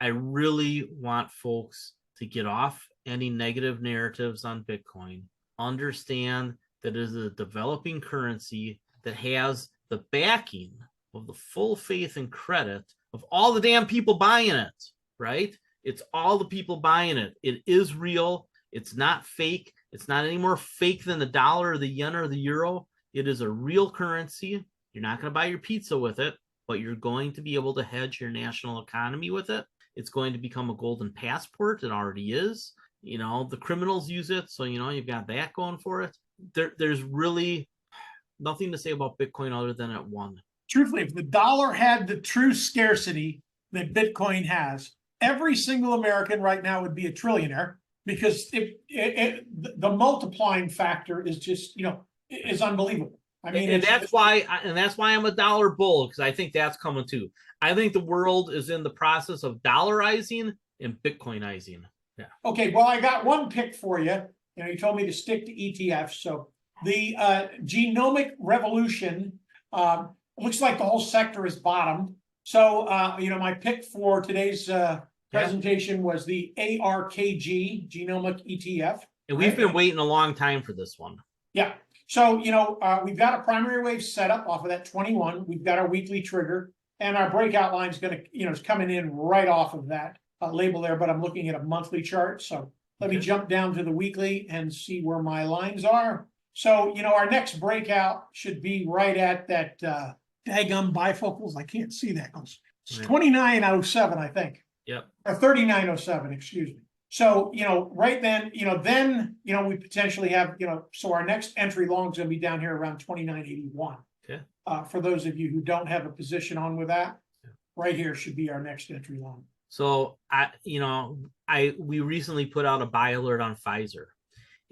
I really want folks to get off any negative narratives on Bitcoin. Understand that it is a developing currency that has the backing of the full faith and credit of all the damn people buying it, right? It's all the people buying it. It is real. It's not fake. It's not any more fake than the dollar or the yen or the euro. It is a real currency. You're not going to buy your pizza with it, but you're going to be able to hedge your national economy with it. It's going to become a golden passport. It already is. You know, the criminals use it, so you know you've got that going for it. There's really nothing to say about Bitcoin other than it won.
Truthfully, if the dollar had the true scarcity that Bitcoin has, every single American right now would be a trillionaire, because the multiplying factor is just, you know, is unbelievable. I mean,
and that's why I'm a dollar bull, because I think that's coming too. I think the world is in the process of dollarizing and Bitcoinizing. Yeah.
Okay, well, I got one pick for you. You know, you told me to stick to ETFs. So the genomic revolution, looks like the whole sector is bottomed. So, you know, my pick for today's presentation was the ARKG genomic ETF.
And we've been waiting a long time for this one.
Yeah. So, you know, we've got a primary wave set up off of that 21. We've got our weekly trigger, and our breakout line is going to, you know, is coming in right off of that label there. But I'm looking at a monthly chart. So let me jump down to the weekly and see where my lines are. So, you know, our next breakout should be right at that daggum bifocals. I can't see that. It's 2907, I think.
Yep.
Or 3907, excuse me. So, you know, right then, you know, we potentially have, you know, so our next entry long is going to be down here around 2981.
Okay.
For those of you who don't have a position on with that, right here should be our next entry long.
So we recently put out a buy alert on Pfizer,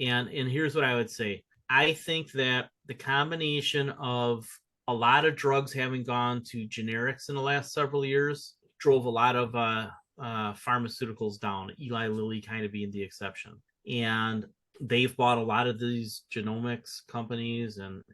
and here's what I would say. I think that the combination of a lot of drugs having gone to generics in the last several years drove a lot of pharmaceuticals down, Eli Lilly kind of being the exception. And they've bought a lot of these genomics companies and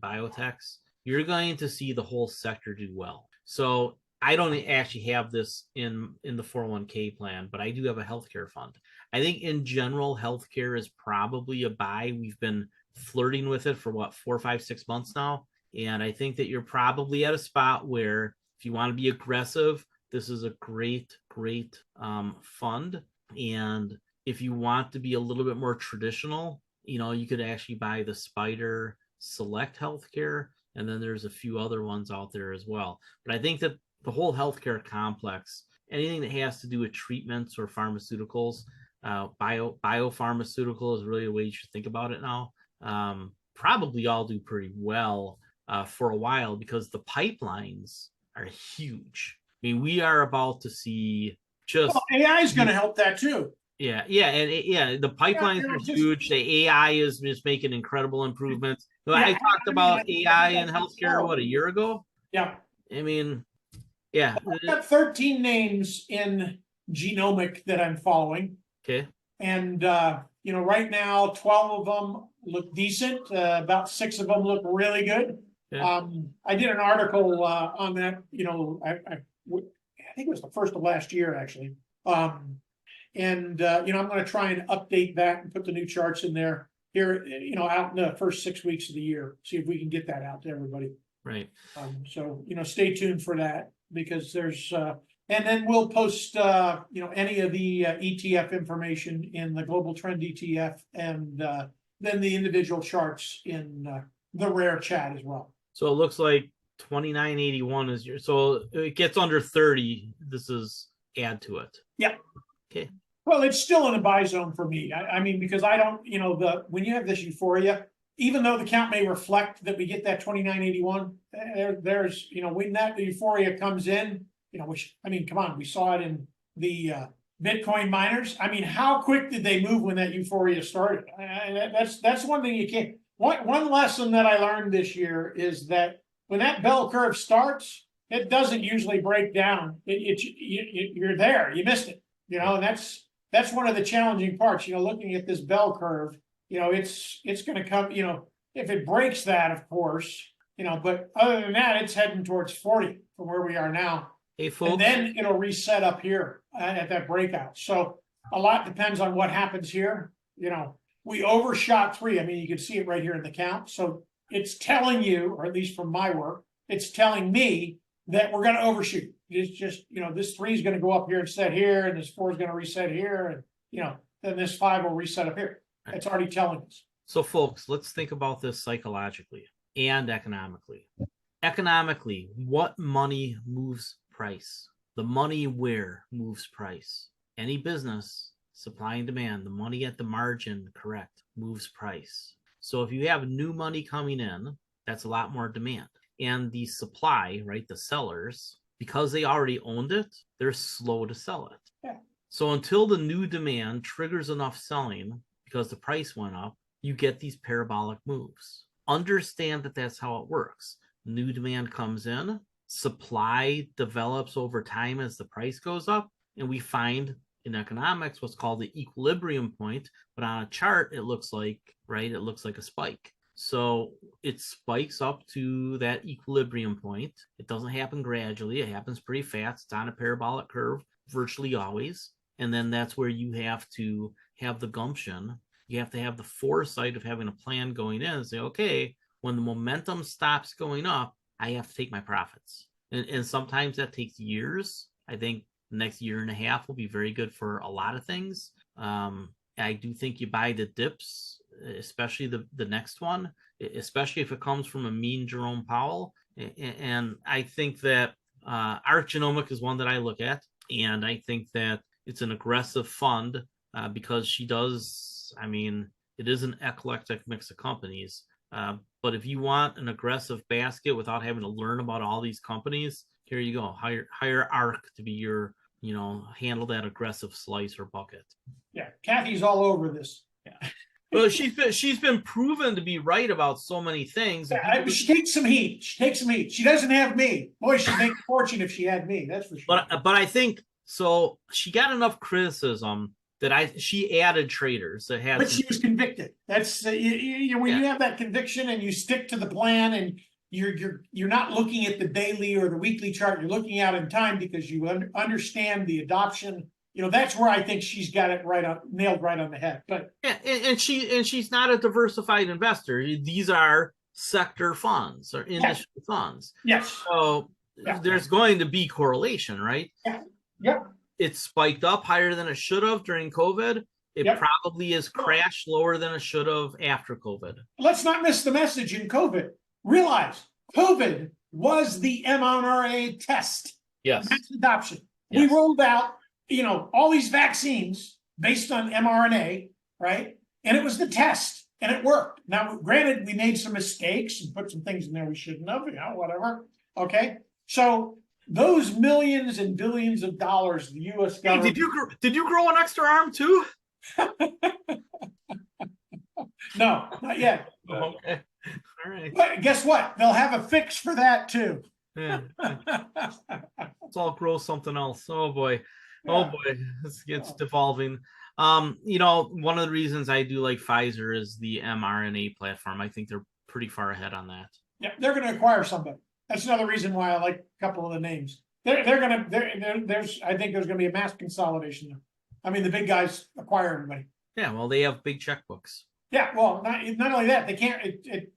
biotechs. You're going to see the whole sector do well. So I don't actually have this in the 401k plan, but I do have a healthcare fund. I think in general, healthcare is probably a buy. We've been flirting with it for 4, 5, 6 months now. And I think that you're probably at a spot where if you want to be aggressive, this is a great fund. And if you want to be a little bit more traditional, you know, you could actually buy the Spider Select Healthcare. And then there's a few other ones out there as well. But I think that the whole healthcare complex, anything that has to do with treatments or pharmaceuticals, biopharmaceutical is really the way you should think about it now. Probably all do pretty well for a while, because the pipelines are huge. I mean, we are about to see just
AI is going to help that too.
Yeah, the pipelines are huge. The AI is just making incredible improvements. I talked about AI in healthcare, a year ago?
Yeah.
I mean, yeah.
I've got 13 names in Genomic that I'm following.
Okay.
And, you know, right now, 12 of them look decent. About 6 of them look really good. Okay. I did an article on that, you know, I think it was the first of last year, actually. And, you know, I'm going to try and update that and put the new charts in there here, you know, out in the first 6 weeks of the year. See if we can get that out to everybody.
Right.
So, you know, stay tuned for that, because there's, and then we'll post, you know, any of the ETF information in the Global Trend ETF, and then the individual charts in the Rare chat as well.
So it looks like 2981 is so it gets under 30. This is add to it.
Yeah.
Okay.
Well, it's still in a buy zone for me. I mean, because I don't, you know, when you have this euphoria, even though the count may reflect that we get that 2981, there's, you know, when that euphoria comes in, you know, which, I mean, come on, we saw it in the Bitcoin miners. I mean, how quick did they move when that euphoria started? That's one thing you can't. One lesson that I learned this year is that when that bell curve starts, it doesn't usually break down. You're there, you missed it, you know, and that's one of the challenging parts, you know, looking at this bell curve. You know, it's going to come, you know, if it breaks that, of course, you know, but other than that, it's heading towards 40 from where we are now.
Hey, folks.
And then it'll reset up here at that breakout. So a lot depends on what happens here. You know, we overshot 3. I mean, you can see it right here in the count. So it's telling you, or at least from my work, it's telling me that we're going to overshoot. It's just, you know, this 3 is going to go up here and set here, and this 4 is going to reset here, and, you know, then this 5 will reset up here. It's already telling us.
So, folks, let's think about this psychologically and economically. economically, what money moves price? The money where moves price? Any business, supply and demand, the money at the margin, correct, moves price. So if you have new money coming in, that's a lot more demand. And the supply, right, the sellers, because they already owned it, they're slow to sell it.
Yeah.
So until the new demand triggers enough selling because the price went up, you get these parabolic moves. Understand that that's how it works. New demand comes in, supply develops over time as the price goes up, and we find in economics what's called the equilibrium point, but on a chart it looks like, right, it looks like a spike. So it spikes up to that equilibrium point. It doesn't happen gradually, it happens pretty fast. It's on a parabolic curve virtually always. And then that's where you have to have the gumption. You have to have the foresight of having a plan going in and say, okay, when the momentum stops going up, I have to take my profits. And sometimes that takes years. I think the next year and a half will be very good for a lot of things. I do think you buy the dips, especially the next one, especially if it comes from a mean Jerome Powell. And I think that Arc Genomics is one that I look at. And I think that it's an aggressive fund because she does, I mean, it is an eclectic mix of companies. But if you want an aggressive basket without having to learn about all these companies, here you go. Hire ARC to be your, handle that aggressive slice or bucket.
Yeah, Kathy's all over this.
Yeah. Well, she's been proven to be right about so many things.
Yeah, she takes some heat. She doesn't have me. Boy, she'd make a fortune if she had me. That's for sure.
But I think so. She got enough criticism that she added traders that had.
But she was convicted. That's when you have that conviction and you stick to the plan and you're not looking at the daily or the weekly chart. You're looking out in time because you understand the adoption. That's where I think she's got it nailed right on the head. But
yeah, and she's not a diversified investor. These are sector funds or industry funds.
Yes.
So there's going to be correlation, right?
Yeah. Yep.
It spiked up higher than it should have during COVID. It probably has crashed lower than it should have after COVID.
Let's not miss the message in COVID. Realize COVID was the mRNA test.
Yes.
Mass adoption.
Yes.
We rolled out, all these vaccines based on mRNA, right? And it was the test and it worked. Now, granted, we made some mistakes and put some things in there we shouldn't have, whatever. Okay. So those millions and billions of dollars the U.S. government.
Hey, did you grow an extra arm too?
No, not yet.
Okay. All right.
But guess what? They'll have a fix for that too.
Yeah. Let's all grow something else. Oh boy. Yeah. Oh boy. It's devolving. One of the reasons I do like Pfizer is the mRNA platform. I think they're pretty far ahead on that.
Yeah, they're going to acquire somebody. That's another reason why I like a couple of the names. I think there's going to be a mass consolidation there. I mean, the big guys acquire everybody.
Yeah, well, they have big checkbooks.
Yeah, well, not only that, they can't.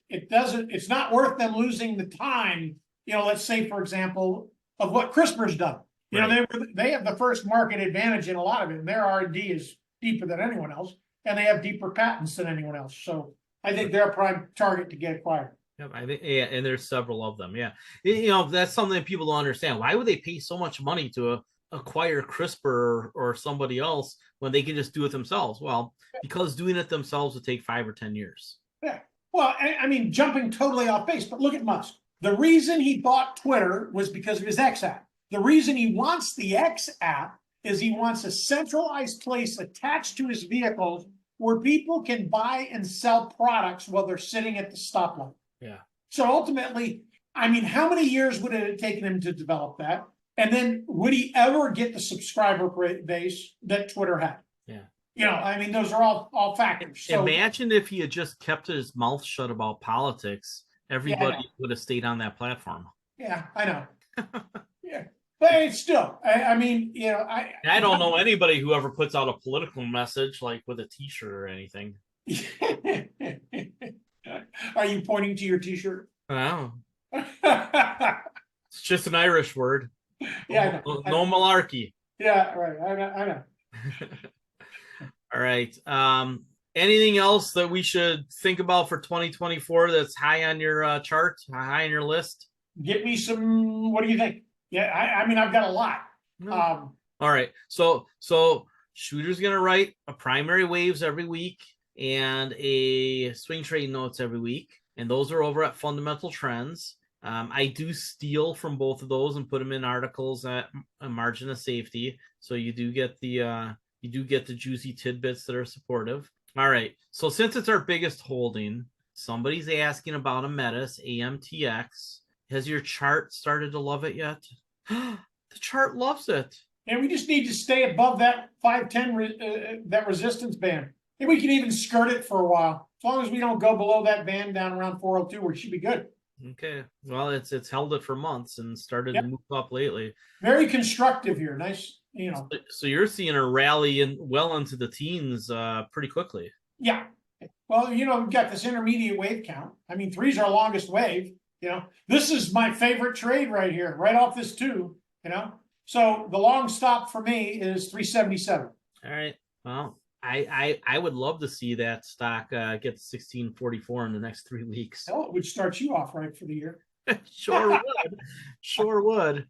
It's not worth them losing the time. Let's say, for example, of what CRISPR's done.
Right.
They have the first market advantage in a lot of it, and their R&D is deeper than anyone else, and they have deeper patents than anyone else. So I think they're a prime target to get acquired.
Yep, I think, and there's several of them. Yeah, that's something that people don't understand. Why would they pay so much money to acquire CRISPR or somebody else when they can just do it themselves? Well, because doing it themselves would take 5 or 10 years.
Yeah. Well, I mean, jumping totally off base, but look at Musk. The reason he bought Twitter was because of his X app. The reason he wants the X app is he wants a centralized place attached to his vehicles where people can buy and sell products while they're sitting at the stoplight.
Yeah.
So ultimately, I mean, how many years would it have taken him to develop that? And then would he ever get the subscriber base that Twitter had?
Yeah.
I mean, those are all factors. So,
imagine if he had just kept his mouth shut about politics, everybody would have stayed on that platform.
Yeah, I know. Yeah. But it's still, I mean,
I don't know anybody who ever puts out a political message like with a T-shirt or anything.
Are you pointing to your T-shirt?
No. It's just an Irish word.
Yeah.
No malarkey.
Yeah, right. I know.
All right. Anything else that we should think about for 2024 that's high on your chart, high on your list?
Get me some, what do you think? Yeah, I mean, I've got a lot.
All right. So Shooter's gonna write a primary waves every week and a swing trade notes every week, and those are over at Fundamental Trends. I do steal from both of those and put them in articles at a margin of safety, so you do get the juicy tidbits that are supportive. All right. So since it's our biggest holding, somebody's asking about a Metis AMTX. Has your chart started to love it yet? The chart loves it.
And we just need to stay above that 510 that resistance band. And we can even skirt it for a while. As long as we don't go below that band down around 402, we should be good.
Okay. Well, it's held it for months and started to move up lately.
Very constructive here. Nice, you know.
So you're seeing a rally in well into the teens pretty quickly.
Yeah. Well, you know, we've got this intermediate wave count. I mean, 3's our longest wave. You know, this is my favorite trade right here, right off this 2, you know. So the long stop for me is 377.
All right. Well, I would love to see that stock get to 1644 in the next 3 weeks.
Oh, it would start you off right for the year.
Sure would. Sure would.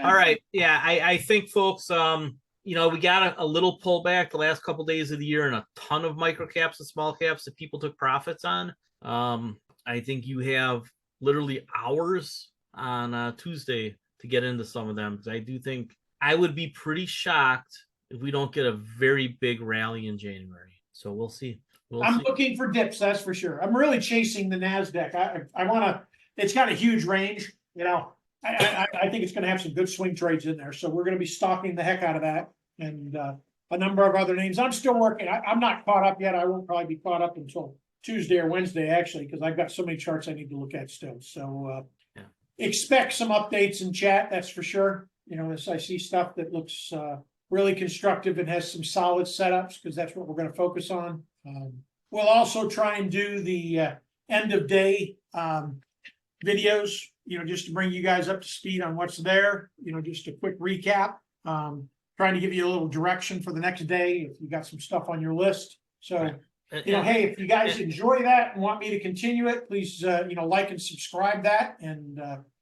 All right. Yeah, I think, folks, you know, we got a little pullback the last couple days of the year and a ton of micro caps and small caps that people took profits on. I think you have literally hours on Tuesday to get into some of them, because I do think I would be pretty shocked if we don't get a very big rally in January. So we'll see.
I'm looking for dips, that's for sure. I'm really chasing the NASDAQ. I want to, it's got a huge range, you know. I think it's going to have some good swing trades in there. So we're going to be stalking the heck out of that. And a number of other names. I'm still working. I'm not caught up yet. I won't probably be caught up until Tuesday or Wednesday, actually, because I've got so many charts I need to look at still. So expect some updates in chat, that's for sure. You know, as I see stuff that looks really constructive and has some solid setups, because that's what we're going to focus on. We'll also try and do the end of day videos, you know, just to bring you guys up to speed on what's there. You know, just a quick recap. Trying to give you a little direction for the next day if you got some stuff on your list. So, you know, hey, if you guys enjoy that and want me to continue it, please, you know, like and subscribe that. And,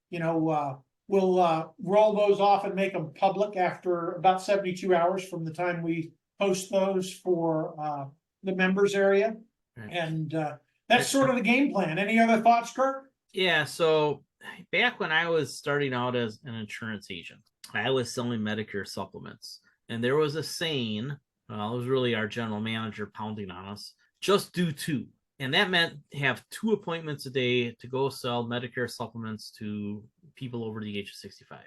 you know, we'll roll those off and make them public after about 72 hours from the time we post those for the members area. And that's sort of the game plan. Any other thoughts, Kurt?
Yeah, so back when I was starting out as an insurance agent, I was selling Medicare supplements. And there was a saying, well, it was really our general manager pounding on us, just do 2. And that meant have 2 appointments a day to go sell Medicare supplements to people over the age of 65.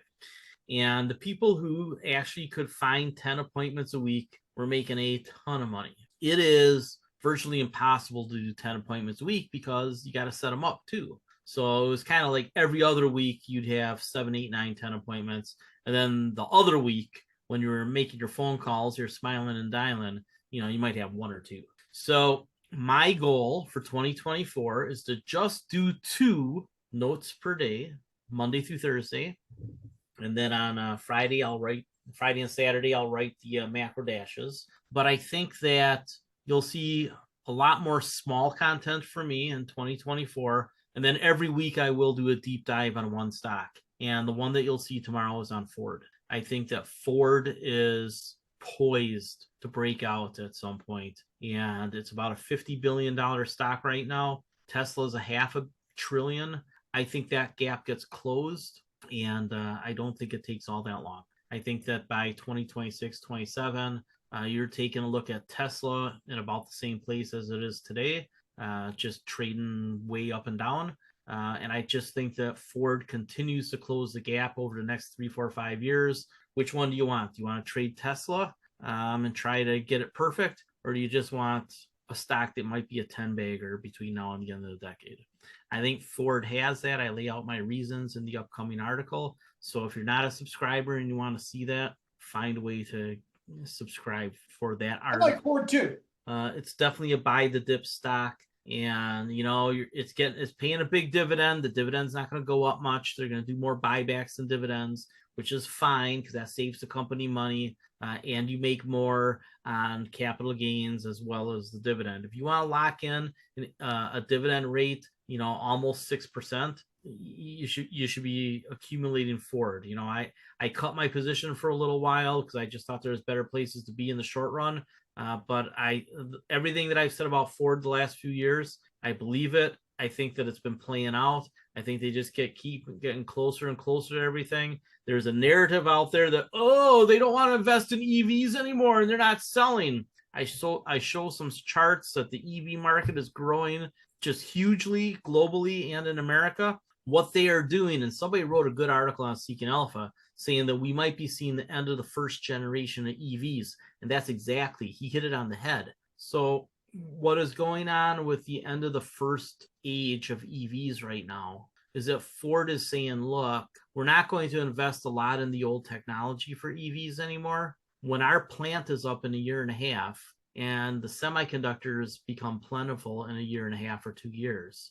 And the people who actually could find 10 appointments a week were making a ton of money. It is virtually impossible to do 10 appointments a week because you got to set them up too. So it was kind of like every other week you'd have 7, 8, 9, 10 appointments. And then the other week, when you were making your phone calls, you're smiling and dialing, you know, you might have 1 or 2. So my goal for 2024 is to just do 2 notes per day, Monday through Thursday. And then on Friday and Saturday, I'll write the macro dashes. But I think that you'll see a lot more small content for me in 2024. And then every week I will do a deep dive on one stock. And the one that you'll see tomorrow is on Ford. I think that Ford is poised to break out at some point. And it's about a $50 billion stock right now. Tesla's a $500 billion. I think that gap gets closed. And I don't think it takes all that long. I think that by 2026, 27, you're taking a look at Tesla in about the same place as it is today, just trading way up and down. And I just think that Ford continues to close the gap over the next 3, 4, 5 years. Which one do you want? Do you want to trade Tesla and try to get it perfect? Or do you just want a stock that might be a 10 bagger between now and the end of the decade? I think Ford has that. I lay out my reasons in the upcoming article. So if you're not a subscriber and you want to see that, find a way to subscribe for that article.
I like Ford too.
It's definitely a buy the dip stock. And you know, it's paying a big dividend. The dividend's not going to go up much. They're going to do more buybacks than dividends, which is fine because that saves the company money, and you make more on capital gains as well as the dividend. If you want to lock in a dividend rate, you know, almost 6%, you should be accumulating Ford. You know, I cut my position for a little while because I just thought there was better places to be in the short run. But everything that I've said about Ford the last few years, I believe it. I think that it's been playing out. I think they just keep getting closer and closer to everything. There's a narrative out there that, oh, they don't want to invest in EVs anymore and they're not selling. I show some charts that the EV market is growing just hugely globally and in America. What they are doing, and somebody wrote a good article on Seeking Alpha saying that we might be seeing the end of the first generation of EVs, and that's exactly, he hit it on the head. So what is going on with the end of the first age of EVs right now is that Ford is saying, look, we're not going to invest a lot in the old technology for EVs anymore. When our plant is up in a year and a half and the semiconductors become plentiful in a year and a half or 2 years,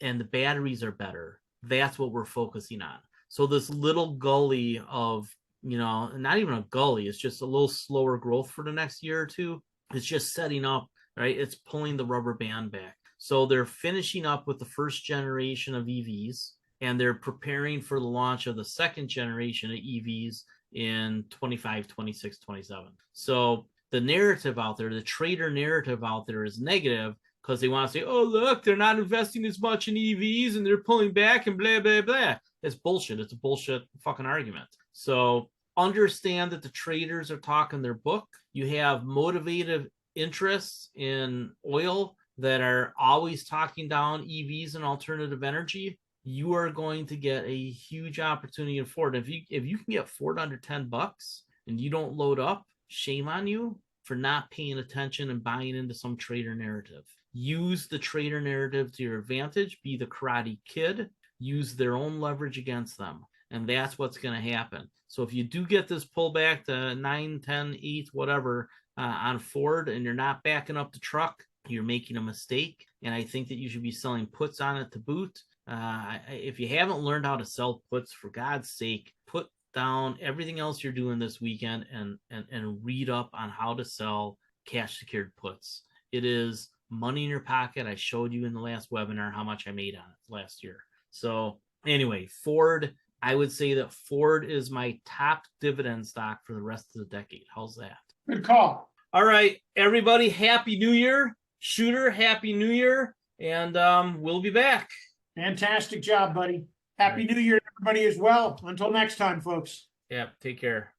and the batteries are better, that's what we're focusing on. So this little gully of, you know, not even a gully, it's just a little slower growth for the next year or two. It's just setting up, right? It's pulling the rubber band back. So they're finishing up with the first generation of EVs, and they're preparing for the launch of the second generation of EVs in 25, 26, 27. So the narrative out there, the trader narrative out there is negative because they want to say, oh, look, they're not investing as much in EVs and they're pulling back and blah, blah, blah. It's bullshit. It's a bullshit fucking argument. So understand that the traders are talking their book. You have motivated interests in oil that are always talking down EVs and alternative energy. You are going to get a huge opportunity in Ford. If you can get Ford under $10 and you don't load up, shame on you for not paying attention and buying into some trader narrative. Use the trader narrative to your advantage. Be the Karate Kid. Use their own leverage against them. And that's what's going to happen. So if you do get this pullback to 9, 10, 8, whatever on Ford and you're not backing up the truck, you're making a mistake. And I think that you should be selling puts on it to boot. If you haven't learned how to sell puts, for God's sake, put down everything else you're doing this weekend and read up on how to sell cash secured puts. It is money in your pocket. I showed you in the last webinar how much I made on it last year. So anyway, Ford, I would say that Ford is my top dividend stock for the rest of the decade. How's that?
Good call.
All right, everybody, Happy New Year. Shooter, Happy New Year. And we'll be back.
Fantastic job, buddy. Happy New Year, everybody, as well. Until next time, folks.
Yeah, take care.